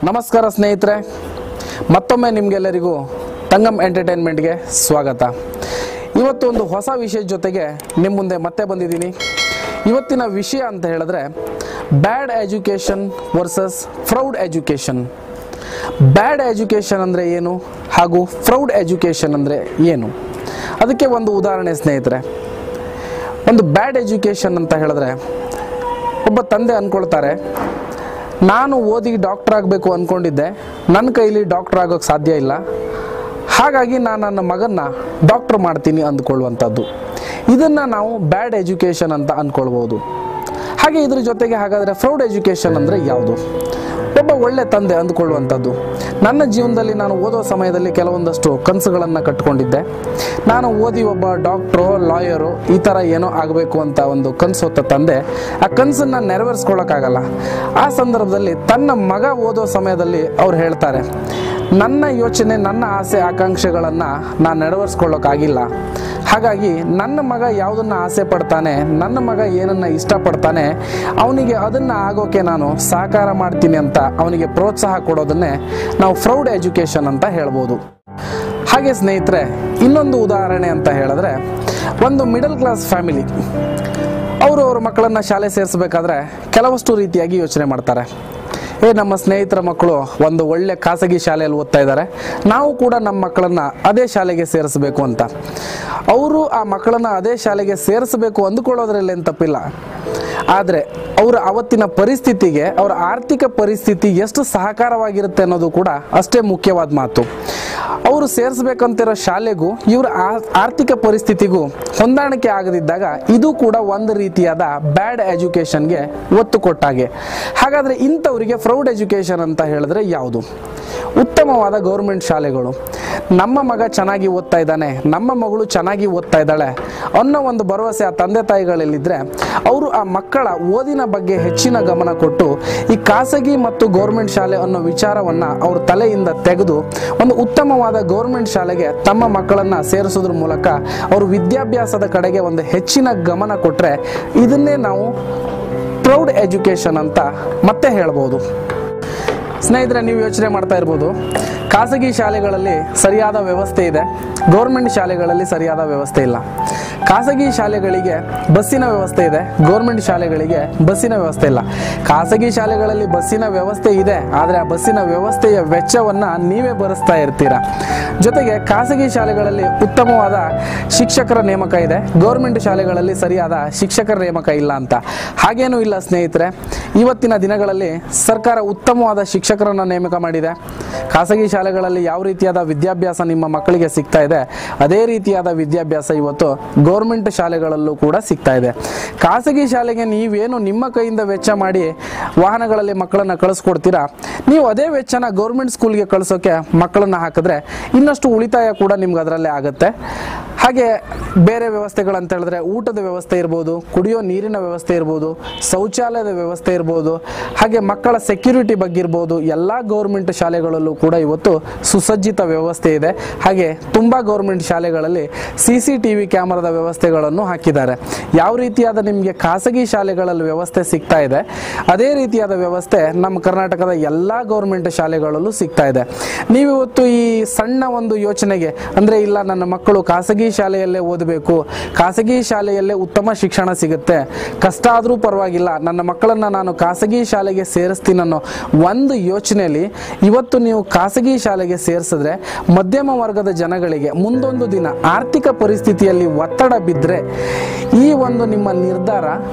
ನಮಸ್ಕಾರ ಸ್ನೇಹಿತರೆ, ಮತ್ತೊಮ್ಮೆ ನಿಮಗೆಲ್ಲರಿಗೂ ತಂಗಂ ಎಂಟರ್ಟೈನ್ಮೆಂಟ್ಗೆ ಸ್ವಾಗತ. ಇವತ್ತು ಒಂದು ಹೊಸ ವಿಷಯದ ಜೊತೆಗೆ ನಿಮ್ಮ ಮುಂದೆ ಮತ್ತೆ ಬಂದಿದ್ದೀನಿ. ಇವತ್ತಿನ ವಿಷಯ ಅಂತ ಹೇಳಿದ್ರೆ ಬ್ಯಾಡ್ ಎಜುಕೇಷನ್ ವರ್ಸಸ್ ಫ್ರೌಡ್ ಎಜುಕೇಷನ್. ಬ್ಯಾಡ್ ಎಜುಕೇಷನ್ ಅಂದರೆ ಏನು ಹಾಗೂ ಫ್ರೌಡ್ ಎಜುಕೇಷನ್ ಅಂದರೆ ಏನು, ಅದಕ್ಕೆ ಒಂದು ಉದಾಹರಣೆ ಸ್ನೇಹಿತರೆ. ಒಂದು ಬ್ಯಾಡ್ ಎಜುಕೇಷನ್ ಅಂತ ಹೇಳಿದ್ರೆ ಒಬ್ಬ ತಂದೆ ಅಂದ್ಕೊಳ್ತಾರೆ, ನಾನು ಓದಿ ಡಾಕ್ಟರ್ ಆಗಬೇಕು ಅಂದ್ಕೊಂಡಿದ್ದೆ, ನನ್ನ ಕೈಲಿ ಡಾಕ್ಟರ್ ಆಗೋಕ್ಕೆ ಸಾಧ್ಯ ಇಲ್ಲ, ಹಾಗಾಗಿ ನಾನು ನನ್ನ ಮಗನ್ನ ಡಾಕ್ಟರ್ ಮಾಡ್ತೀನಿ ಅಂದ್ಕೊಳ್ಳುವಂಥದ್ದು. ಇದನ್ನು ನಾವು ಬ್ಯಾಡ್ ಎಜುಕೇಷನ್ ಅಂತ ಅಂದ್ಕೊಳ್ಬೋದು. ಹಾಗೆ ಇದ್ರ ಜೊತೆಗೆ ಹಾಗಾದರೆ ಫ್ರೌಡ್ ಎಜುಕೇಷನ್ ಅಂದರೆ ಯಾವುದು? ಒಬ್ಬ ಒಳ್ಳೆ ತಂದೆ ಅಂದ್ಕೊಳ್ಳುವಂಥದ್ದು, ನನ್ನ ಜೀವನದಲ್ಲಿ ನಾನು ಓದೋ ಸಮಯದಲ್ಲಿ ಕೆಲವೊಂದಷ್ಟು ಕನಸುಗಳನ್ನು ಕಟ್ಕೊಂಡಿದ್ದೆ. ನಾನು ಓದಿ ಒಬ್ಬ ಡಾಕ್ಟ್ರೋ ಲಾಯರು ಈ ಥರ ಏನೋ ಆಗಬೇಕು ಅಂತ ಒಂದು ಕನಸು ಹೊತ್ತ ತಂದೆ ಆ ಕನಸನ್ನು ನೆರವೇರಿಸ್ಕೊಳ್ಳೋಕ್ಕಾಗಲ್ಲ. ಆ ಸಂದರ್ಭದಲ್ಲಿ ತನ್ನ ಮಗ ಓದೋ ಸಮಯದಲ್ಲಿ ಅವ್ರು ಹೇಳ್ತಾರೆ, ನನ್ನ ಯೋಚನೆ ನನ್ನ ಆಸೆ ಆಕಾಂಕ್ಷೆಗಳನ್ನು ನಾನು ನೆರವೇರಿಸ್ಕೊಳ್ಳೋಕ್ಕಾಗಿಲ್ಲ, ಹಾಗಾಗಿ ನನ್ನ ಮಗ ಯಾವುದನ್ನು ಆಸೆ ಪಡ್ತಾನೆ, ನನ್ನ ಮಗ ಏನನ್ನು ಇಷ್ಟಪಡ್ತಾನೆ, ಅವನಿಗೆ ಅದನ್ನು ಆಗೋಕೆ ನಾನು ಸಹಕಾರ ಮಾಡ್ತೀನಿ ಅಂತ ಅವನಿಗೆ ಪ್ರೋತ್ಸಾಹ ಕೊಡೋದನ್ನೇ ನಾವು ಫ್ರೌಡ್ ಎಜುಕೇಷನ್ ಅಂತ ಹೇಳ್ಬೋದು. ಹಾಗೆ ಸ್ನೇಹಿತರೆ, ಇನ್ನೊಂದು ಉದಾಹರಣೆ ಅಂತ ಹೇಳಿದ್ರೆ, ಒಂದು ಮಿಡಲ್ ಕ್ಲಾಸ್ ಫ್ಯಾಮಿಲಿ ಅವರು ಅವ್ರ ಮಕ್ಕಳನ್ನು ಶಾಲೆ ಸೇರಿಸಬೇಕಾದ್ರೆ ಕೆಲವಷ್ಟು ರೀತಿಯಾಗಿ ಯೋಚನೆ ಮಾಡ್ತಾರೆ. ನಮ್ಮ ಸ್ನೇಹಿತರ ಮಕ್ಕಳು ಒಂದು ಒಳ್ಳೆ ಖಾಸಗಿ ಶಾಲೆಯಲ್ಲಿ ಓದ್ತಾ ಇದ್ದಾರೆ, ನಾವು ಕೂಡ ನಮ್ಮ ಮಕ್ಕಳನ್ನು ಅದೇ ಶಾಲೆಗೆ ಸೇರಿಸಬೇಕು ಅಂತ. ಅವರು ಆ ಮಕ್ಕಳನ್ನು ಅದೇ ಶಾಲೆಗೆ ಸೇರಿಸಬೇಕು ಅಂದುಕೊಳ್ಳೋದ್ರಲ್ಲಿ ಏನು ತಪ್ಪಿಲ್ಲ. ಆದರೆ ಅವರ ಅವತ್ತಿನ ಪರಿಸ್ಥಿತಿಗೆ ಅವರ ಆರ್ಥಿಕ ಪರಿಸ್ಥಿತಿ ಎಷ್ಟು ಸಹಕಾರವಾಗಿರುತ್ತೆ ಅನ್ನೋದು ಕೂಡ ಅಷ್ಟೇ ಮುಖ್ಯವಾದ ಮಾತು. ಅವರು ಸೇರಿಸ್ಬೇಕಂತಿರೋ ಶಾಲೆಗೂ ಇವರ ಆರ್ಥಿಕ ಪರಿಸ್ಥಿತಿಗೂ ಹೊಂದಾಣಿಕೆ ಆಗದಿದ್ದಾಗ ಇದು ಕೂಡ ಒಂದು ರೀತಿಯಾದ ಬ್ಯಾಡ್ ಎಜುಕೇಷನ್ಗೆ ಒತ್ತು ಕೊಟ್ಟಾಗೆ. ಹಾಗಾದರೆ ಇಂಥವರಿಗೆ ಫ್ರೌಡ್ ಎಜುಕೇಷನ್ ಅಂತ ಹೇಳಿದ್ರೆ ಯಾವುದು? ಉತ್ತಮವಾದ ಗೌರ್ಮೆಂಟ್ ಶಾಲೆಗಳು, ನಮ್ಮ ಮಗ ಚೆನ್ನಾಗಿ ಓದ್ತಾ ಇದ್ದಾನೆ, ನಮ್ಮ ಮಗಳು ಚೆನ್ನಾಗಿ ಓದ್ತಾ ಇದ್ದಾಳೆ ಅನ್ನೋ ಒಂದು ಭರವಸೆ ಆ ತಂದೆ ತಾಯಿಗಳಲ್ಲಿದ್ದರೆ ಅವರು ಆ ಮಕ್ಕಳ ಓದಿನ ಬಗ್ಗೆ ಹೆಚ್ಚಿನ ಗಮನ ಕೊಟ್ಟು ಈ ಖಾಸಗಿ ಮತ್ತು ಗೌರ್ಮೆಂಟ್ ಶಾಲೆ ಅನ್ನೋ ವಿಚಾರವನ್ನು ಅವ್ರ ತಲೆಯಿಂದ ತೆಗೆದು ಒಂದು ಉತ್ತಮವಾದ ಗೌರ್ಮೆಂಟ್ ಶಾಲೆಗೆ ತಮ್ಮ ಮಕ್ಕಳನ್ನು ಸೇರಿಸೋದ್ರ ಮೂಲಕ ಅವರು ವಿದ್ಯಾಭ್ಯಾಸದ ಕಡೆಗೆ ಒಂದು ಹೆಚ್ಚಿನ ಗಮನ ಕೊಟ್ಟರೆ ಇದನ್ನೇ ನಾವು ಪ್ರೌಡ್ ಎಜುಕೇಷನ್ ಅಂತ ಮತ್ತೆ ಹೇಳ್ಬೋದು. ಸ್ನೇಹಿತರೆ, ನೀವು ಯೋಚನೆ ಮಾಡ್ತಾ ಇರ್ಬೋದು, ಖಾಸಗಿ ಶಾಲೆಗಳಲ್ಲಿ ಸರಿಯಾದ ವ್ಯವಸ್ಥೆ ಇದೆ, ಗೌರ್ಮೆಂಟ್ ಶಾಲೆಗಳಲ್ಲಿ ಸರಿಯಾದ ವ್ಯವಸ್ಥೆ ಇಲ್ಲ. ಖಾಸಗಿ ಶಾಲೆಗಳಿಗೆ ಬಸ್ಸಿನ ವ್ಯವಸ್ಥೆ ಇದೆ, ಗೌರ್ಮೆಂಟ್ ಶಾಲೆಗಳಿಗೆ ಬಸ್ಸಿನ ವ್ಯವಸ್ಥೆ ಇಲ್ಲ. ಖಾಸಗಿ ಶಾಲೆಗಳಲ್ಲಿ ಬಸ್ಸಿನ ವ್ಯವಸ್ಥೆ ಇದೆ, ಆದರೆ ಆ ಬಸ್ಸಿನ ವ್ಯವಸ್ಥೆಯ ವೆಚ್ಚವನ್ನು ನೀವೇ ಭರಿಸ್ತಾ ಇರ್ತೀರ. ಜೊತೆಗೆ ಖಾಸಗಿ ಶಾಲೆಗಳಲ್ಲಿ ಉತ್ತಮವಾದ ಶಿಕ್ಷಕರ ನೇಮಕ ಇದೆ, ಗೌರ್ಮೆಂಟ್ ಶಾಲೆಗಳಲ್ಲಿ ಸರಿಯಾದ ಶಿಕ್ಷಕರ ನೇಮಕ ಇಲ್ಲ ಅಂತ. ಹಾಗೇನೂ ಇಲ್ಲ ಸ್ನೇಹಿತರೆ, ಇವತ್ತಿನ ದಿನಗಳಲ್ಲಿ ಸರ್ಕಾರ ಉತ್ತಮವಾದ ಶಿಕ್ಷಕರನ್ನು ನೇಮಕ ಮಾಡಿದೆ. ಖಾಸಗಿ ಶಾಲೆಗಳಲ್ಲಿ ಯಾವ ರೀತಿಯಾದ ವಿದ್ಯಾಭ್ಯಾಸ ನಿಮ್ಮ ಮಕ್ಕಳಿಗೆ ಸಿಗ್ತಾ ಇದೆ ಅದೇ ರೀತಿಯಾದ ವಿದ್ಯಾಭ್ಯಾಸ ಇವತ್ತು ಗೌರ್ಮೆಂಟ್ ಶಾಲೆಗಳಲ್ಲೂ ಕೂಡ ಸಿಗ್ತಾ ಇದೆ. ಖಾಸಗಿ ಶಾಲೆಗೆ ನೀವೇನು ನಿಮ್ಮ ಕೈಯಿಂದ ವೆಚ್ಚ ಮಾಡಿ ವಾಹನಗಳಲ್ಲಿ ಮಕ್ಕಳನ್ನು ಕಳಿಸ್ಕೊಡ್ತೀರಾ, ನೀವು ಅದೇ ವೆಚ್ಚನ ಗೌರ್ಮೆಂಟ್ ಸ್ಕೂಲ್ಗೆ ಕಳಿಸೋಕೆ ಮಕ್ಕಳನ್ನು ಹಾಕಿದ್ರೆ ಇನ್ನಷ್ಟು ಉಳಿತಾಯ ಕೂಡ ನಿಮ್ಗೆ ಅದರಲ್ಲೇ ಆಗುತ್ತೆ. ಹಾಗೆ ಬೇರೆ ವ್ಯವಸ್ಥೆಗಳಂತ ಹೇಳಿದ್ರೆ ಊಟದ ವ್ಯವಸ್ಥೆ ಇರ್ಬೋದು, ಕುಡಿಯೋ ನೀರಿನ ವ್ಯವಸ್ಥೆ ಇರ್ಬೋದು, ಶೌಚಾಲಯದ ವ್ಯವಸ್ಥೆ ಇರ್ಬೋದು, ಹಾಗೆ ಮಕ್ಕಳ ಸೆಕ್ಯೂರಿಟಿ ಬಗ್ಗೆ ಇರ್ಬೋದು, ಎಲ್ಲ ಗೌರ್ಮೆಂಟ್ ಶಾಲೆಗಳಲ್ಲೂ ಕೂಡ ಇವತ್ತು ಸುಸಜ್ಜಿತ ವ್ಯವಸ್ಥೆ ಇದೆ. ಹಾಗೆ ತುಂಬ ಗೌರ್ಮೆಂಟ್ ಶಾಲೆಗಳಲ್ಲಿ CCTV ಕ್ಯಾಮರಾದ ವ್ಯವಸ್ಥೆಗಳನ್ನು ಹಾಕಿದ್ದಾರೆ. ಯಾವ ರೀತಿಯಾದ ನಿಮಗೆ ಖಾಸಗಿ ಶಾಲೆಗಳಲ್ಲಿ ವ್ಯವಸ್ಥೆ ಸಿಗ್ತಾ ಇದೆ ಅದೇ ರೀತಿಯಾದ ವ್ಯವಸ್ಥೆ ನಮ್ಮ ಕರ್ನಾಟಕದ ಎಲ್ಲ ಗೌರ್ಮೆಂಟ್ ಶಾಲೆಗಳಲ್ಲೂ ಸಿಗ್ತಾ ಇದೆ. ನೀವಿವತ್ತು ಈ ಸಣ್ಣ ಒಂದು ಯೋಚನೆಗೆ ಅಂದರೆ ಇಲ್ಲ ನನ್ನ ಮಕ್ಕಳು ಖಾಸಗಿ ಶಾಲೆಯಲ್ಲೇ ಓದಬೇಕು, ಖಾಸಗಿ ಶಾಲೆಯಲ್ಲೇ ಉತ್ತಮ ಶಿಕ್ಷಣ ಸಿಗುತ್ತೆ, ಕಷ್ಟ ಆದರೂ ಪರವಾಗಿಲ್ಲ ನನ್ನ ಮಕ್ಕಳನ್ನು ನಾನು ಖಾಸಗಿ ಶಾಲೆಗೆ ಸೇರಿಸ್ತೀನಿ ಅನ್ನೋ ಒಂದು ಯೋಚನೆಯಲ್ಲಿ ಇವತ್ತು ನೀವು ಖಾಸಗಿ ಶಾಲೆಗೆ ಸೇರಿಸಿದ್ರೆ ಮಧ್ಯಮ ವರ್ಗದ ಜನಗಳಿಗೆ ಮುಂದೊಂದು ದಿನ ಆರ್ಥಿಕ ಪರಿಸ್ಥಿತಿಯಲ್ಲಿ ಒತ್ತಡ ಬಿದ್ದರೆ ಈ ಒಂದು ನಿಮ್ಮ ನಿರ್ಧಾರ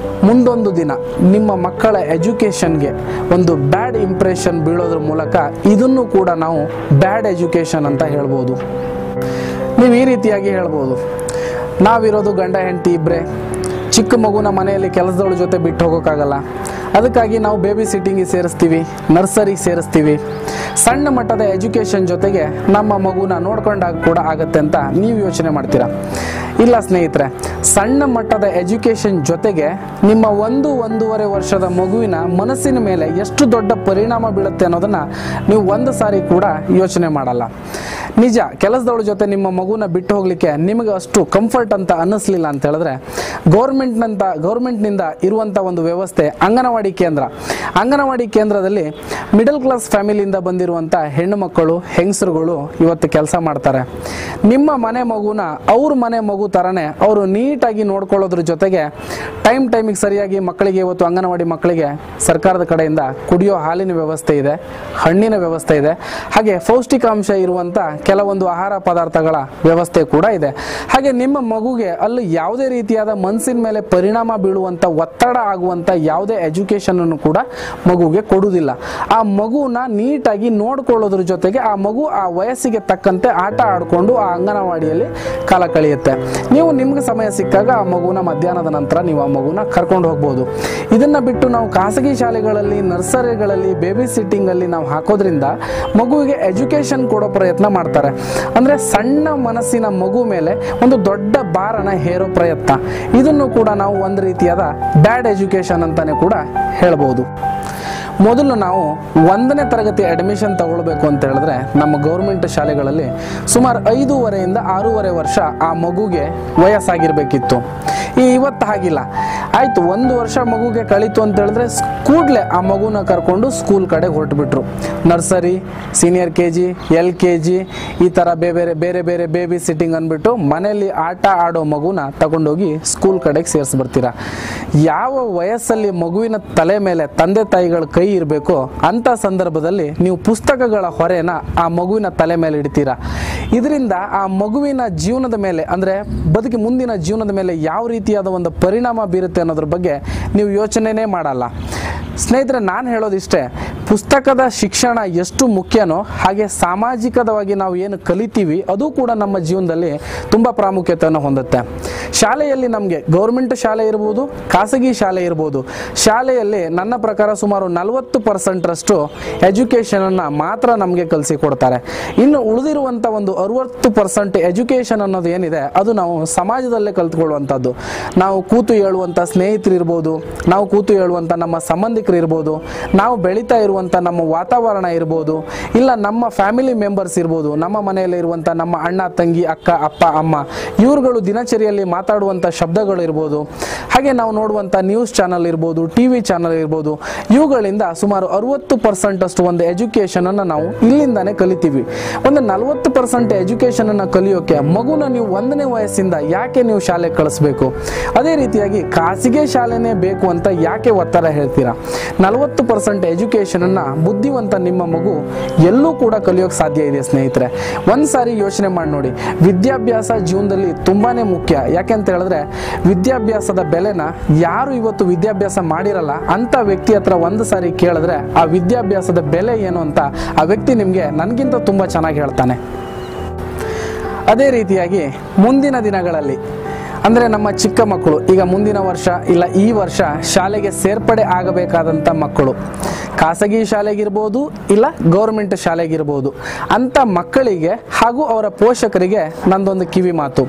ಮುಂದೊಂದು ದಿನ ನಿಮ್ಮ ಮಕ್ಕಳ ಎಜುಕೇಷನ್ಗೆ ಒಂದು ಬ್ಯಾಡ್ ಇಂಪ್ರೆಷನ್ ಬೀಳೋದ್ರ ಮೂಲಕ ಇದನ್ನು ಕೂಡ ನಾವು ಬ್ಯಾಡ್ ಎಜುಕೇಷನ್ ಅಂತ ಹೇಳ್ಬೋದು. ನೀವು ಈ ರೀತಿಯಾಗಿ ಹೇಳ್ಬೋದು, ನಾವಿರೋದು ಗಂಡ ಹೆಂಡತಿ ಇಬ್ಬರೇ, ಚಿಕ್ಕ ಮಗುನ ಮನೆಯಲ್ಲಿ ಕೆಲಸದವಳ ಜೊತೆ ಬಿಟ್ಟು ಹೋಗೋಕ್ಕಾಗಲ್ಲ, ಅದಕ್ಕಾಗಿ ನಾವು ಬೇಬಿ ಸಿಟ್ಟಿಂಗಿಗೆ ಸೇರಿಸ್ತೀವಿ, ನರ್ಸರಿಗೆ ಸೇರಿಸ್ತೀವಿ, ಸಣ್ಣ ಮಟ್ಟದ ಎಜುಕೇಷನ್ ಜೊತೆಗೆ ನಮ್ಮ ಮಗುನ ನೋಡ್ಕೊಂಡಾಗ ಕೂಡ ಆಗುತ್ತೆ ಅಂತ ನೀವು ಯೋಚನೆ ಮಾಡ್ತೀರಾ. ಇಲ್ಲ ಸ್ನೇಹಿತರೆ, ಸಣ್ಣ ಮಟ್ಟದ ಎಜುಕೇಷನ್ ಜೊತೆಗೆ ನಿಮ್ಮ 1-1.5 ವರ್ಷದ ಮಗುವಿನ ಮನಸ್ಸಿನ ಮೇಲೆ ಎಷ್ಟು ದೊಡ್ಡ ಪರಿಣಾಮ ಬೀಳುತ್ತೆ ಅನ್ನೋದನ್ನು ನೀವು ಒಂದು ಸಾರಿ ಕೂಡ ಯೋಚನೆ ಮಾಡಲ್ಲ. ನಿಜ, ಕೆಲಸದವಳ ಜೊತೆ ನಿಮ್ಮ ಮಗುನ ಬಿಟ್ಟು ಹೋಗ್ಲಿಕ್ಕೆ ನಿಮಗೆ ಅಷ್ಟು ಕಂಫರ್ಟ್ ಅಂತ ಅನ್ನಿಸ್ಲಿಲ್ಲ ಅಂತ ಹೇಳಿದ್ರೆ ಗೌರ್ಮೆಂಟ್ನಿಂದ ಇರುವಂಥ ಒಂದು ವ್ಯವಸ್ಥೆ ಅಂಗನವಾಡಿ ಕೇಂದ್ರ, ಅಂಗನವಾಡಿ ಕೇಂದ್ರದಲ್ಲಿ ಮಿಡಲ್ ಕ್ಲಾಸ್ ಫ್ಯಾಮಿಲಿಯಿಂದ ಬಂದಿರುವಂಥ ಹೆಣ್ಣು ಮಕ್ಕಳು ಹೆಂಗಸರುಗಳು ಇವತ್ತು ಕೆಲಸ ಮಾಡ್ತಾರೆ. ನಿಮ್ಮ ಮನೆ ಮಗುನ ಅವ್ರ ಮನೆ ಮಗು ಥರನೇ ಅವರು ನೀಟಾಗಿ ನೋಡ್ಕೊಳ್ಳೋದ್ರ ಜೊತೆಗೆ ಟೈಮಿಗೆ ಸರಿಯಾಗಿ ಮಕ್ಕಳಿಗೆ ಇವತ್ತು ಅಂಗನವಾಡಿ ಮಕ್ಕಳಿಗೆ ಸರ್ಕಾರದ ಕಡೆಯಿಂದ ಕುಡಿಯೋ ಹಾಲಿನ ವ್ಯವಸ್ಥೆ ಇದೆ, ಹಣ್ಣಿನ ವ್ಯವಸ್ಥೆ ಇದೆ, ಹಾಗೆ ಪೌಷ್ಟಿಕಾಂಶ ಇರುವಂಥ ಕೆಲವೊಂದು ಆಹಾರ ಪದಾರ್ಥಗಳ ವ್ಯವಸ್ಥೆ ಕೂಡ ಇದೆ. ಹಾಗೆ ನಿಮ್ಮ ಮಗುಗೆ ಅಲ್ಲಿ ಯಾವುದೇ ರೀತಿಯಾದ ಮನಸ್ಸಿನ ಮೇಲೆ ಪರಿಣಾಮ ಬೀಳುವಂಥ ಒತ್ತಡ ಆಗುವಂಥ ಯಾವುದೇ ಎಜುಕೇಷನ್ ಅನ್ನು ಕೂಡ ಮಗುಗೆ ಕೊಡುವುದಿಲ್ಲ. ಆ ಮಗುನ ನೀಟಾಗಿ ನೋಡ್ಕೊಳ್ಳೋದ್ರ ಜೊತೆಗೆ ಆ ಮಗು ಆ ವಯಸ್ಸಿಗೆ ತಕ್ಕಂತೆ ಆಟ ಆಡಿಕೊಂಡು ಆ ಅಂಗನವಾಡಿಯಲ್ಲಿ ಕಾಲ ಕಳೆಯುತ್ತೆ. ನೀವು ನಿಮ್ಗೆ ಸಮಯ ಸಿಕ್ಕಾಗ ಆ ಮಗುನ ಮಧ್ಯಾಹ್ನದ ನಂತರ ನೀವು ಆ ಮಗುನ ಕರ್ಕೊಂಡು ಹೋಗ್ಬೋದು. ಇದನ್ನ ಬಿಟ್ಟು ನಾವು ಖಾಸಗಿ ಶಾಲೆಗಳಲ್ಲಿ, ನರ್ಸರಿಗಳಲ್ಲಿ, ಬೇಬಿ ಸಿಟ್ಟಿಂಗ್ ಅಲ್ಲಿ ನಾವು ಹಾಕೋದ್ರಿಂದ ಮಗುವಿಗೆ ಎಜುಕೇಶನ್ ಕೊಡೋ ಪ್ರಯತ್ನ ಮಾಡ್ತಾರೆ. ಅಂದ್ರೆ ಸಣ್ಣ ಮನಸ್ಸಿನ ಮಗು ಮೇಲೆ ಒಂದು ದೊಡ್ಡ ಭಾರನ ಹೇರೋ ಪ್ರಯತ್ನ. ಇದನ್ನು ಕೂಡ ನಾವು ಒಂದು ರೀತಿಯಾದ ಬ್ಯಾಡ್ ಎಜುಕೇಶನ್ ಅಂತಾನೆ ಕೂಡ ಹೇಳ್ಬೋದು. ಮೊದಲು ನಾವು 1ನೇ ತರಗತಿ ಅಡ್ಮಿಷನ್ ತಗೊಳ್ಬೇಕು ಅಂತ ಹೇಳಿದ್ರೆ ನಮ್ಮ ಗೌರ್ಮೆಂಟ್ ಶಾಲೆಗಳಲ್ಲಿ ಸುಮಾರು 5.5 ಇಂದ 6.5 ವರ್ಷ ಆ ಮಗುಗೆ ವಯಸ್ಸಾಗಿರ್ಬೇಕಿತ್ತು. ಇವತ್ತು ಹಾಗಿಲ್ಲ. ಆಯ್ತು, 1 ವರ್ಷ ಮಗುಗೆ ಕಳೀತು ಅಂತ ಹೇಳಿದ್ರೆ ಕೂಡಲೇ ಆ ಮಗುನ ಕರ್ಕೊಂಡು ಸ್ಕೂಲ್ ಕಡೆ ಹೊರಟುಬಿಟ್ರು. ನರ್ಸರಿ, ಸೀನಿಯರ್ KG, LKG ಈ ಥರ ಬೇರೆ ಬೇರೆ ಬೇಬಿ ಸಿಟ್ಟಿಂಗ್ ಅಂದ್ಬಿಟ್ಟು ಮನೆಯಲ್ಲಿ ಆಟ ಆಡೋ ಮಗುನ ತಗೊಂಡೋಗಿ ಸ್ಕೂಲ್ ಕಡೆಗೆ ಸೇರಿಸ್ಬಿಡ್ತೀರಾ. ಯಾವ ವಯಸ್ಸಲ್ಲಿ ಮಗುವಿನ ತಲೆ ಮೇಲೆ ತಂದೆ ತಾಯಿಗಳ ಕೈ ಇರಬೇಕೋ ಅಂತ ಸಂದರ್ಭದಲ್ಲಿ ನೀವು ಪುಸ್ತಕಗಳ ಹೊರೆನ ಆ ಮಗುವಿನ ತಲೆ ಮೇಲೆ ಇಡ್ತೀರಾ. ಇದರಿಂದ ಆ ಮಗುವಿನ ಜೀವನದ ಮೇಲೆ ಅಂದರೆ ಮುಂದಿನ ಜೀವನದ ಮೇಲೆ ಯಾವ ರೀತಿಯಾದ ಒಂದು ಪರಿಣಾಮ ಬೀರುತ್ತೆ ಅನ್ನೋದ್ರ ಬಗ್ಗೆ ನೀವು ಯೋಚನೆನೇ ಮಾಡಲ್ಲ. ಸ್ನೇಹಿತರೆ, ನಾನು ಹೇಳೋದಿಷ್ಟೇ, ಪುಸ್ತಕದ ಶಿಕ್ಷಣ ಎಷ್ಟು ಮುಖ್ಯನೋ ಹಾಗೆ ಸಾಮಾಜಿಕವಾಗಿ ನಾವು ಏನು ಕಲಿತೀವಿ ಅದು ಕೂಡ ನಮ್ಮ ಜೀವನದಲ್ಲಿ ತುಂಬ ಪ್ರಾಮುಖ್ಯತೆಯನ್ನು ಹೊಂದುತ್ತೆ. ಶಾಲೆಯಲ್ಲಿ ನಮಗೆ ಗೌರ್ಮೆಂಟ್ ಶಾಲೆ ಇರ್ಬೋದು, ಖಾಸಗಿ ಶಾಲೆ ಇರ್ಬೋದು, ಶಾಲೆಯಲ್ಲಿ ನನ್ನ ಪ್ರಕಾರ ಸುಮಾರು 40% ಎಜುಕೇಷನನ್ನು ಮಾತ್ರ ನಮಗೆ ಕಲಿಸಿಕೊಡ್ತಾರೆ. ಇನ್ನು ಉಳಿದಿರುವಂಥ ಒಂದು 60% ಎಜುಕೇಷನ್ ಅನ್ನೋದು ಏನಿದೆ ಅದು ನಾವು ಸಮಾಜದಲ್ಲೇ ಕಲ್ತ್ಕೊಳ್ಳುವಂಥದ್ದು. ನಾವು ಕೂತು ಹೇಳುವಂಥ ಸ್ನೇಹಿತರು ಇರ್ಬೋದು, ನಾವು ಕೂತು ಹೇಳುವಂಥ ನಮ್ಮ ಸಂಬಂಧಿಕರು ಇರ್ಬೋದು, ನಾವು ಬೆಳೀತಾ ಇರುವಂಥ ನಮ್ಮ ವಾತಾವರಣ ಇರ್ಬೋದು, ಇಲ್ಲ ನಮ್ಮ ಫ್ಯಾಮಿಲಿ ಮೆಂಬರ್ಸ್ ಇರ್ಬೋದು, ನಮ್ಮ ಮನೆಯಲ್ಲಿ ಇರುವಂಥ ನಮ್ಮ ಅಣ್ಣ ತಂಗಿ ಅಕ್ಕ ಅಪ್ಪ ಅಮ್ಮ ಇವ್ರುಗಳು ದಿನಚರಿಯಲ್ಲಿ ಮಾತಾಡುವಂಥ ಶಬ್ದಗಳು ಇರ್ಬೋದು, ಹಾಗೆ ನಾವು ನೋಡುವಂಥ ನ್ಯೂಸ್ ಚಾನಲ್ ಇರ್ಬೋದು, TV ಚಾನಲ್ ಇರ್ಬೋದು, ಇವುಗಳಿಂದ ಸುಮಾರು 60% ಅಷ್ಟು ಒಂದು ಎಜುಕೇಷನ್ ಅನ್ನು ನಾವು ಇಲ್ಲಿಂದಾನೇ ಕಲಿತೀವಿ. ಒಂದು 40% ಎಜುಕೇಷನ್ ಅನ್ನು ಕಲಿಯೋಕೆ ಮಗುನ ನೀವು 1ನೇ ವಯಸ್ಸಿಂದ ಯಾಕೆ ನೀವು ಶಾಲೆಗೆ ಕಳಿಸ್ಬೇಕು? ಅದೇ ರೀತಿಯಾಗಿ ಖಾಸಗಿ ಶಾಲೆನೇ ಬೇಕು ಅಂತ ಯಾಕೆ ಒತ್ತಡ ಹೇಳ್ತೀರಾ? 40% ಎಜುಕೇಷನ್ ಅನ್ನ ಬುದ್ಧಿವಂತ ನಿಮ್ಮ ಮಗು ಎಲ್ಲೂ ಕೂಡ ಕಲಿಯೋಕೆ ಸಾಧ್ಯ ಇದೆ. ಸ್ನೇಹಿತರೆ, ಒಂದ್ಸಾರಿ ಯೋಚನೆ ಮಾಡಿ ನೋಡಿ, ವಿದ್ಯಾಭ್ಯಾಸ ಜೀವನದಲ್ಲಿ ತುಂಬಾನೇ ಮುಖ್ಯ. ಯಾಕೆಂತ ಹೇಳಿದ್ರೆ ವಿದ್ಯಾಭ್ಯಾಸದ ಬೆಲೆನ ಯಾರು ಇವತ್ತು ವಿದ್ಯಾಭ್ಯಾಸ ಮಾಡಿರಲ್ಲ ಅಂತ ವ್ಯಕ್ತಿ ಹತ್ರ ಒಂದು ಸಾರಿ ಕೇಳಿದ್ರೆ ಆ ವಿದ್ಯಾಭ್ಯಾಸದ ಬೆಲೆ ಏನು ಅಂತ ಆ ವ್ಯಕ್ತಿ ನಿಮ್ಗೆ ನನ್ಗಿಂತ ತುಂಬಾ ಚೆನ್ನಾಗಿ ಹೇಳ್ತಾನೆ. ಅದೇ ರೀತಿಯಾಗಿ ಮುಂದಿನ ದಿನಗಳಲ್ಲಿ ಅಂದರೆ ನಮ್ಮ ಚಿಕ್ಕ ಮಕ್ಕಳು ಈಗ ಮುಂದಿನ ವರ್ಷ ಇಲ್ಲ ಈ ವರ್ಷ ಶಾಲೆಗೆ ಸೇರ್ಪಡೆ ಆಗಬೇಕಾದಂಥ ಮಕ್ಕಳು, ಖಾಸಗಿ ಶಾಲೆಗಿರ್ಬೋದು ಇಲ್ಲ ಗೌರ್ಮೆಂಟ್ ಶಾಲೆಗಿರ್ಬೋದು, ಅಂಥ ಮಕ್ಕಳಿಗೆ ಹಾಗೂ ಅವರ ಪೋಷಕರಿಗೆ ನಂದೊಂದು ಕಿವಿ ಮಾತು.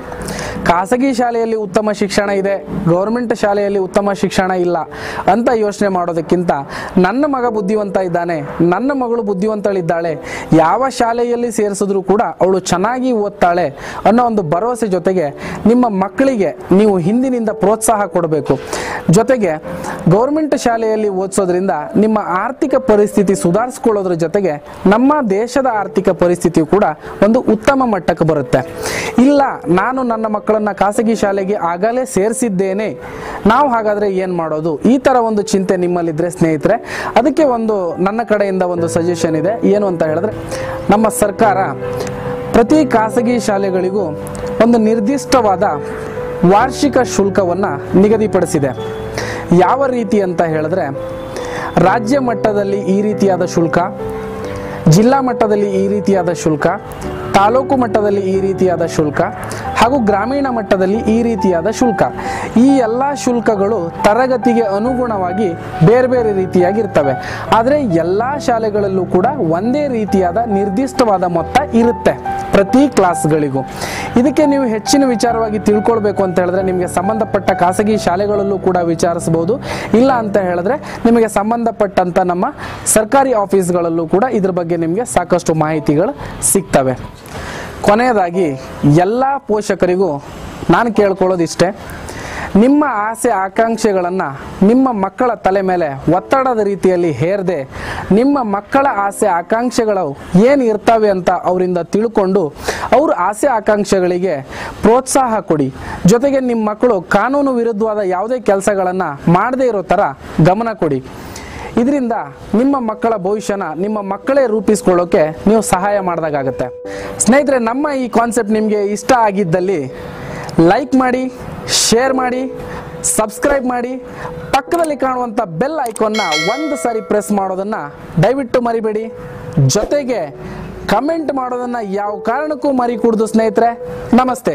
ಖಾಸಗಿ ಶಾಲೆಯಲ್ಲಿ ಉತ್ತಮ ಶಿಕ್ಷಣ ಇದೆ, ಗೌರ್ಮೆಂಟ್ ಶಾಲೆಯಲ್ಲಿ ಉತ್ತಮ ಶಿಕ್ಷಣ ಇಲ್ಲ ಅಂತ ಯೋಚನೆ ಮಾಡೋದಕ್ಕಿಂತ ನನ್ನ ಮಗ ಬುದ್ಧಿವಂತ ಇದ್ದಾನೆ, ನನ್ನ ಮಗಳು ಬುದ್ಧಿವಂತಳಿದ್ದಾಳೆ, ಯಾವ ಶಾಲೆಯಲ್ಲಿ ಸೇರಿಸಿದ್ರು ಕೂಡ ಅವಳು ಚೆನ್ನಾಗಿ ಓದ್ತಾಳೆ ಅನ್ನೋ ಒಂದು ಭರವಸೆ ಜೊತೆಗೆ ನಿಮ್ಮ ಮಕ್ಕಳಿಗೆ ನೀವು ಹಿಂದಿನಿಂದ ಪ್ರೋತ್ಸಾಹ ಕೊಡಬೇಕು. ಜೊತೆಗೆ ಗೌರ್ಮೆಂಟ್ ಶಾಲೆಯಲ್ಲಿ ಓದಿಸೋದ್ರಿಂದ ನಿಮ್ಮ ಆರ್ಥಿಕ ಪರಿಸ್ಥಿತಿ ಸುಧಾರಿಸ್ಕೊಳ್ಳೋದ್ರ ಜೊತೆಗೆ ನಮ್ಮ ದೇಶದ ಆರ್ಥಿಕ ಪರಿಸ್ಥಿತಿಯು ಕೂಡ ಒಂದು ಉತ್ತಮ ಮಟ್ಟಕ್ಕೆ ಬರುತ್ತೆ. ಇಲ್ಲ, ನಾನು ನನ್ನ ಮಕ್ಕಳನ್ನ ಖಾಸಗಿ ಶಾಲೆಗೆ ಆಗಲೇ ಸೇರಿಸಿದ್ದೇನೆ, ನಾವು ಹಾಗಾದ್ರೆ ಏನ್ ಮಾಡೋದು? ಈ ತರ ಒಂದು ಚಿಂತೆ ನಿಮ್ಮಲ್ಲಿದ್ರೆ ಸ್ನೇಹಿತರೆ, ಅದಕ್ಕೆ ಒಂದು ನನ್ನ ಕಡೆಯಿಂದ ಒಂದು ಸಜೆಷನ್ ಇದೆ. ಏನು ಅಂತ ಹೇಳಿದ್ರೆ, ನಮ್ಮ ಸರ್ಕಾರ ಪ್ರತಿ ಖಾಸಗಿ ಶಾಲೆಗಳಿಗೂ ಒಂದು ನಿರ್ದಿಷ್ಟವಾದ ವಾರ್ಷಿಕ ಶುಲ್ಕವನ್ನು ನಿಗದಿಪಡಿಸಿದೆ. ಯಾವ ರೀತಿ ಅಂತ ಹೇಳಿದ್ರೆ, ರಾಜ್ಯ ಮಟ್ಟದಲ್ಲಿ ಈ ರೀತಿಯಾದ ಶುಲ್ಕ, ಜಿಲ್ಲಾ ಮಟ್ಟದಲ್ಲಿ ಈ ರೀತಿಯಾದ ಶುಲ್ಕ, ತಾಲೂಕು ಮಟ್ಟದಲ್ಲಿ ಈ ರೀತಿಯಾದ ಶುಲ್ಕ ಹಾಗೂ ಗ್ರಾಮೀಣ ಮಟ್ಟದಲ್ಲಿ ಈ ರೀತಿಯಾದ ಶುಲ್ಕ. ಈ ಎಲ್ಲ ಶುಲ್ಕಗಳು ತರಗತಿಗೆ ಅನುಗುಣವಾಗಿ ಬೇರೆ ಬೇರೆ ರೀತಿಯಾಗಿರ್ತವೆ. ಆದರೆ ಎಲ್ಲ ಶಾಲೆಗಳಲ್ಲೂ ಕೂಡ ಒಂದೇ ರೀತಿಯಾದ ನಿರ್ದಿಷ್ಟವಾದ ಮೊತ್ತ ಇರುತ್ತೆ ಪ್ರತಿ ಕ್ಲಾಸ್ಗಳಿಗೂ. ಇದಕ್ಕೆ ನೀವು ಹೆಚ್ಚಿನ ವಿಚಾರವಾಗಿ ತಿಳ್ಕೊಳ್ಬೇಕು ಅಂತ ಹೇಳಿದ್ರೆ ನಿಮಗೆ ಸಂಬಂಧಪಟ್ಟ ಖಾಸಗಿ ಶಾಲೆಗಳಲ್ಲೂ ಕೂಡ ವಿಚಾರಿಸಬಹುದು. ಇಲ್ಲ ಅಂತ ಹೇಳಿದ್ರೆ ನಿಮಗೆ ಸಂಬಂಧಪಟ್ಟಂತ ನಮ್ಮ ಸರ್ಕಾರಿ ಆಫೀಸ್ಗಳಲ್ಲೂ ಕೂಡ ಇದ್ರ ಬಗ್ಗೆ ನಿಮಗೆ ಸಾಕಷ್ಟು ಮಾಹಿತಿಗಳು ಸಿಗ್ತವೆ. ಕೊನೆಯದಾಗಿ ಎಲ್ಲ ಪೋಷಕರಿಗೂ ನಾನು ಕೇಳ್ಕೊಳ್ಳೋದಿಷ್ಟೇ, ನಿಮ್ಮ ಆಸೆ ಆಕಾಂಕ್ಷೆಗಳನ್ನು ನಿಮ್ಮ ಮಕ್ಕಳ ತಲೆ ಮೇಲೆ ಒತ್ತಡದ ರೀತಿಯಲ್ಲಿ ಹೇರದೆ ನಿಮ್ಮ ಮಕ್ಕಳ ಆಸೆ ಆಕಾಂಕ್ಷೆಗಳು ಏನು ಇರ್ತವೆ ಅಂತ ಅವರಿಂದ ತಿಳ್ಕೊಂಡು ಅವ್ರ ಆಸೆ ಆಕಾಂಕ್ಷೆಗಳಿಗೆ ಪ್ರೋತ್ಸಾಹ ಕೊಡಿ. ಜೊತೆಗೆ ನಿಮ್ಮ ಮಕ್ಕಳು ಕಾನೂನು ವಿರುದ್ಧವಾದ ಯಾವುದೇ ಕೆಲಸಗಳನ್ನು ಮಾಡದೇ ಇರೋ ಥರ ಗಮನ ಕೊಡಿ. ಇದರಿಂದ ನಿಮ್ಮ ಮಕ್ಕಳ ಭವಿಷ್ಯನ ನಿಮ್ಮ ಮಕ್ಕಳೇ ರೂಪಿಸ್ಕೊಳ್ಳೋಕೆ ನೀವು ಸಹಾಯ ಮಾಡಿದಾಗುತ್ತೆ. ಸ್ನೇಹಿತರೆ, ನಮ್ಮ ಈ ಕಾನ್ಸೆಪ್ಟ್ ನಿಮಗೆ ಇಷ್ಟ ಆಗಿದ್ದಲ್ಲಿ ಲೈಕ್ ಮಾಡಿ, ಶೇರ್ ಮಾಡಿ, ಸಬ್ಸ್ಕ್ರೈಬ್ ಮಾಡಿ, ಪಕ್ಕದಲ್ಲಿ ಕಾಣುವಂಥ ಬೆಲ್ ಐಕಾನ್ನ ಒಂದು ಸಾರಿ ಪ್ರೆಸ್ ಮಾಡೋದನ್ನು ದಯವಿಟ್ಟು ಮರಿಬೇಡಿ. ಜೊತೆಗೆ ಕಮೆಂಟ್ ಮಾಡೋದನ್ನು ಯಾವ ಕಾರಣಕ್ಕೂ ಮರಿಕೂಡ್ದು ಸ್ನೇಹಿತರೆ. ನಮಸ್ತೆ.